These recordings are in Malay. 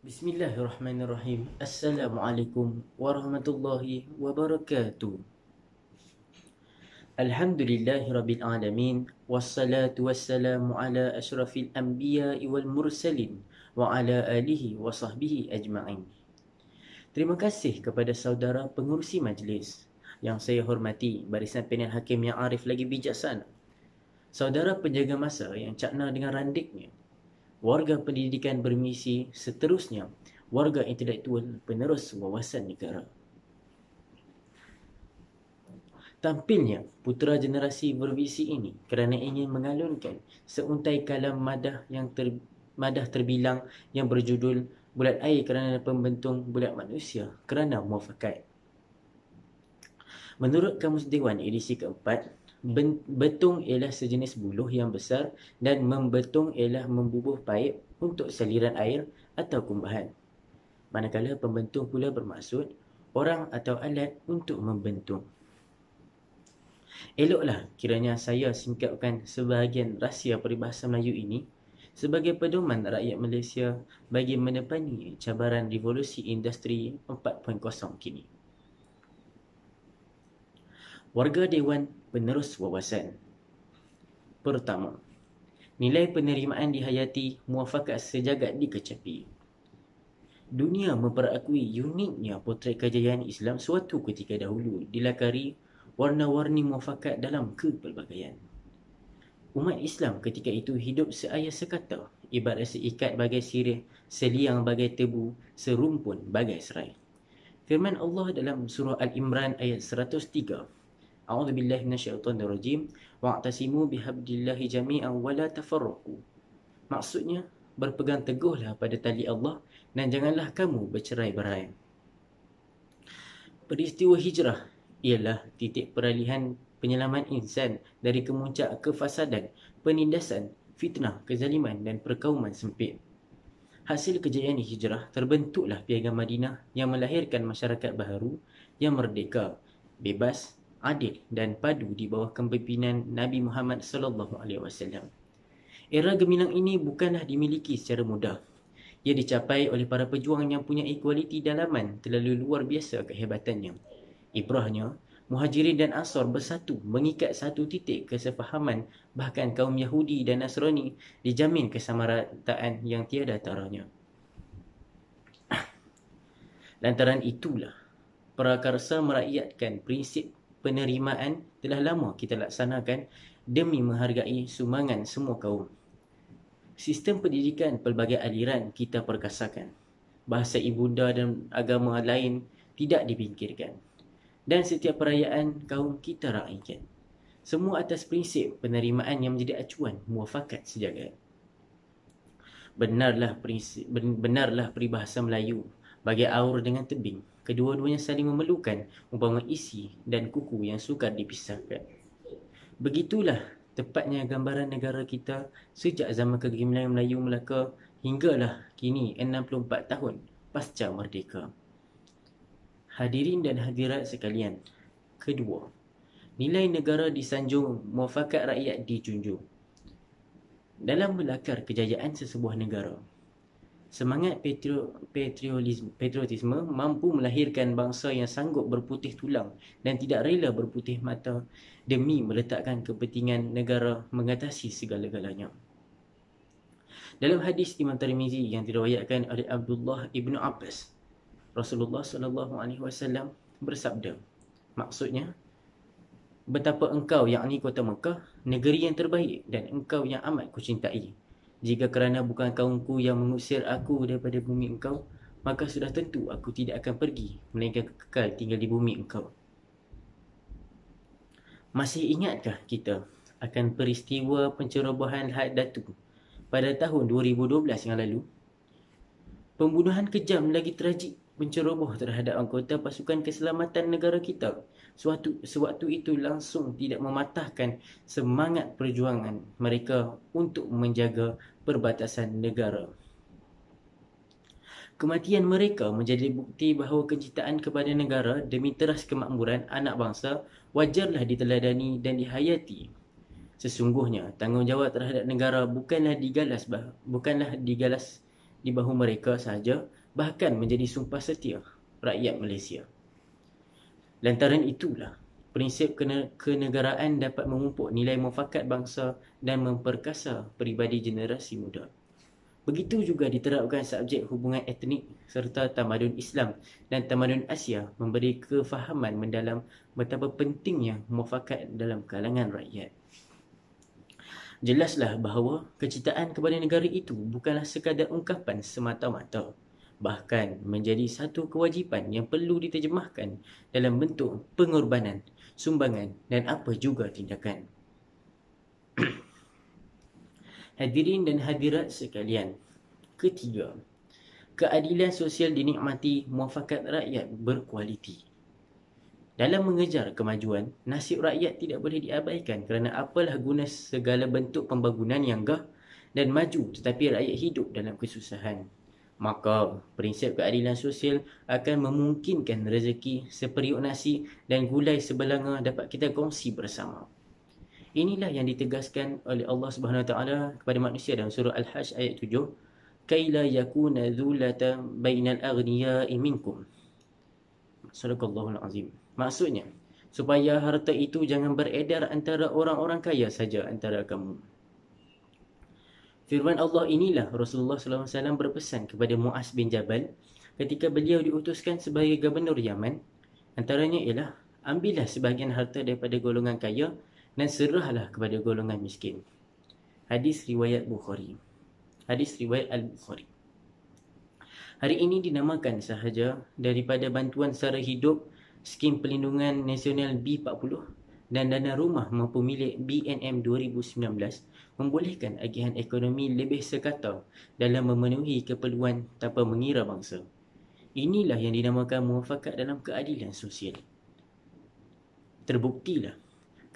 Bismillahirrahmanirrahim. Assalamualaikum warahmatullahi wabarakatuh. Alhamdulillahirabbil alamin wassalatu wassalamu ala asyrafil anbiya'i wal mursalin wa ala alihi wa sahbihi ajma'in. Terima kasih kepada saudara pengurusi majlis yang saya hormati, barisan panel hakim yang arif lagi bijaksana, saudara penjaga masa yang cakna dengan randiknya, warga pendidikan bermisi, seterusnya warga intelektual penerus wawasan negara. Tampilnya putera generasi bervisi ini kerana ingin mengalunkan seuntai kalam madah terbilang yang berjudul Bulat Air kerana Pembentung Bulat Manusia kerana Muafakat. Menurut Kamus Dewan edisi keempat, betung ialah sejenis buluh yang besar dan membetung ialah membubuh paip untuk saliran air atau kumbahan. Manakala pembentung pula bermaksud orang atau alat untuk membentung. Eloklah kiranya saya singkapkan sebahagian rahsia peribahasa Melayu ini sebagai pedoman rakyat Malaysia bagi menepani cabaran revolusi industri 4.0 kini. Warga Dewan Penerus Wawasan. Pertama, nilai penerimaan dihayati, muafakat sejagat dikecapi. Dunia memperakui uniknya potret kejayaan Islam suatu ketika dahulu dilakari warna-warni muafakat dalam kepelbagaian. Umat Islam ketika itu hidup seayat sekata, ibarat seikat bagai sirih, seliang bagai tebu, serumpun bagai serai. Firman Allah dalam surah Al-Imran ayat 103. A'udzubillahi minasyaitonirrajim wa'tasimu bihablillahi jami'an wa la tafarraqu. Maksudnya, berpegang teguhlah pada tali Allah dan janganlah kamu bercerai-berai. Peristiwa hijrah ialah titik peralihan penyelaman insan dari kemuncak kefasadan, penindasan, fitnah, kezaliman dan perkauman sempit. Hasil kejayaan hijrah terbentuklah Piagam Madinah yang melahirkan masyarakat baharu yang merdeka, bebas, adil dan padu di bawah kepimpinan Nabi Muhammad SAW. Era gemilang ini bukanlah dimiliki secara mudah. Ia dicapai oleh para pejuang yang punya kualiti dalaman terlalu luar biasa kehebatannya. Ibrahnya, Muhajirin dan Ansar bersatu mengikat satu titik kesefahaman, bahkan kaum Yahudi dan Nasrani dijamin kesamarataan yang tiada taranya. Lantaran itulah, prakarsa merakyatkan prinsip penerimaan telah lama kita laksanakan demi menghargai sumbangan semua kaum. Sistem pendidikan pelbagai aliran kita perkasakan. Bahasa ibunda dan agama lain tidak dipingkirkan. Dan setiap perayaan kaum kita raikan. Semua atas prinsip penerimaan yang menjadi acuan muafakat sejagat. Benarlah peribahasa Melayu bagi aur dengan tebing. Kedua-duanya saling memerlukan umpama isi dan kuku yang sukar dipisahkan. Begitulah tepatnya gambaran negara kita sejak zaman kegemilangan Melayu Melaka hinggalah kini 64 tahun pasca merdeka. Hadirin dan hadirat sekalian, kedua, nilai negara disanjung, muafakat rakyat dijunjung. Dalam melakar kejayaan sesebuah negara, semangat patriotisme mampu melahirkan bangsa yang sanggup berputih tulang dan tidak rela berputih mata demi meletakkan kepentingan negara mengatasi segala-galanya. Dalam hadis Imam Tirmizi yang diriwayatkan oleh Abdullah ibnu Abbas, Rasulullah SAW bersabda, maksudnya, betapa engkau, yakni kota Mekah, negeri yang terbaik dan engkau yang amat kucintai. Jika kerana bukan kaumku yang mengusir aku daripada bumi engkau, maka sudah tentu aku tidak akan pergi, melainkan kekal tinggal di bumi engkau. Masih ingatkah kita akan peristiwa pencerobohan Lahad Datu pada tahun 2012 yang lalu? Pembunuhan kejam lagi tragik penceroboh terhadap anggota pasukan keselamatan negara kita sewaktu itu langsung tidak mematahkan semangat perjuangan mereka untuk menjaga perbatasan negara. Kematian mereka menjadi bukti bahawa kecintaan kepada negara demi teras kemakmuran anak bangsa wajarlah diteladani dan dihayati. Sesungguhnya tanggungjawab terhadap negara bukanlah digalas di bahu mereka sahaja, bahkan menjadi sumpah setia rakyat Malaysia. Lantaran itulah, prinsip kenegaraan dapat memupuk nilai mufakat bangsa dan memperkasa peribadi generasi muda. Begitu juga diterapkan subjek hubungan etnik serta tamadun Islam dan tamadun Asia memberi kefahaman mendalam betapa pentingnya mufakat dalam kalangan rakyat. Jelaslah bahawa kecintaan kepada negara itu bukanlah sekadar ungkapan semata-mata, bahkan menjadi satu kewajipan yang perlu diterjemahkan dalam bentuk pengorbanan, sumbangan dan apa juga tindakan. Hadirin dan hadirat sekalian, ketiga, keadilan sosial dinikmati muafakat rakyat berkualiti. Dalam mengejar kemajuan, nasib rakyat tidak boleh diabaikan kerana apalah guna segala bentuk pembangunan yang gah dan maju tetapi rakyat hidup dalam kesusahan. Maka, prinsip keadilan sosial akan memungkinkan rezeki, seperiuk nasi dan gulai sebelanga dapat kita kongsi bersama. Inilah yang ditegaskan oleh Allah SWT kepada manusia dalam surah Al-Hajj ayat 7. Kaila yakuna dhulatan bainal aghniya'i minkum. Sadaqallahul azim. Maksudnya, supaya harta itu jangan beredar antara orang-orang kaya saja antara kamu. Firman Allah inilah Rasulullah SAW berpesan kepada Muaz bin Jabal ketika beliau diutuskan sebagai gubernur Yaman. Antaranya ialah, ambillah sebahagian harta daripada golongan kaya dan serahlah kepada golongan miskin. Hadis riwayat Bukhari. Hadis riwayat Al-Bukhari. Hari ini dinamakan sahaja daripada bantuan sara hidup Skim Perlindungan Nasional B40 dan dana rumah mampu milik BNM 2019 membolehkan agihan ekonomi lebih sekata dalam memenuhi keperluan tanpa mengira bangsa. Inilah yang dinamakan muafakat dalam keadilan sosial. Terbuktilah,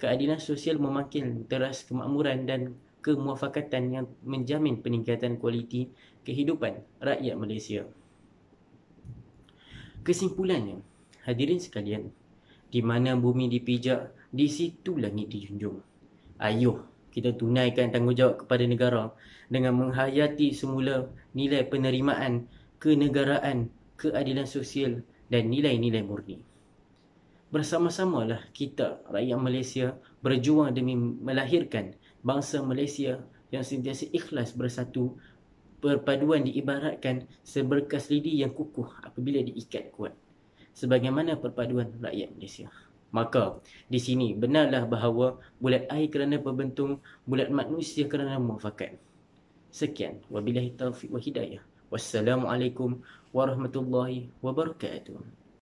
keadilan sosial memakin teras kemakmuran dan kemuafakatan yang menjamin peningkatan kualiti kehidupan rakyat Malaysia. Kesimpulannya, hadirin sekalian, di mana bumi dipijak, di situ langit dijunjung. Ayuh, kita tunaikan tanggungjawab kepada negara dengan menghayati semula nilai penerimaan, kenegaraan, keadilan sosial dan nilai-nilai murni. Bersama-samalah kita, rakyat Malaysia, berjuang demi melahirkan bangsa Malaysia yang sentiasa ikhlas bersatu. Perpaduan diibaratkan seberkas lidi yang kukuh apabila diikat kuat, sebagaimana perpaduan rakyat Malaysia. Maka, di sini benarlah bahawa bulat air kerana berbentung, bulat manusia kerana muafakat. Sekian, wabillahi taufiq wa hidayah. Wassalamualaikum warahmatullahi wabarakatuh.